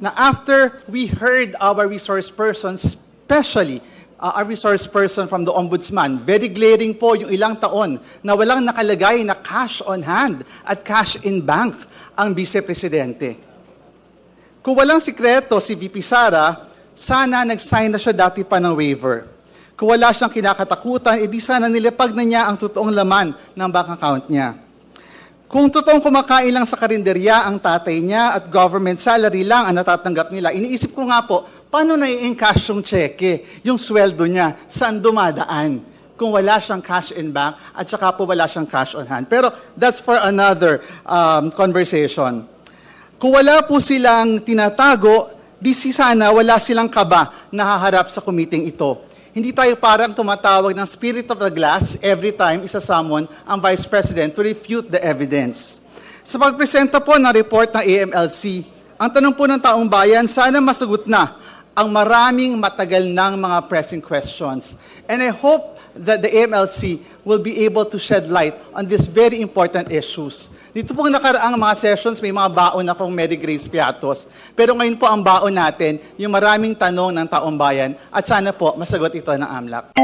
na after we heard our resource persons, especially our resource person from the Ombudsman, very glaring po yung ilang taon na walang nakalagay na cash on hand at cash in bank ang Vice Presidente. Kung walang sikreto si VP Sara, sana nag-sign na siya dati pa ng waiver. Kung wala siyang kinakatakutan, edi sana nilapag na niya ang totoong laman ng bank account niya. Kung totoong kumakain lang sa karinderya ang tatay niya at government salary lang ang natatanggap nila, iniisip ko nga po, paano na-i-encash yung cheque, yung sweldo niya, saan dumadaan? Kung wala siyang cash in bank at saka po wala siyang cash on hand. Pero that's for another conversation. Kung wala po silang tinatago, di sana wala silang kaba na haharap sa committee ito. Hindi tayo parang tumatawag ng spirit of the glass every time isa-summon ang Vice President to refute the evidence. Sa pagpresenta po ng report ng AMLC, ang tanong po ng taong bayan, sana masagot na ang maraming matagal ng mga pressing questions. And I hope that the AMLC will be able to shed light on these very important issues. Dito pong nakaraang mga sessions, may mga baon akong Mary Grace Piatos. Pero ngayon po ang baon natin, yung maraming tanong ng taong bayan, at sana po masagot ito ng AMLAC.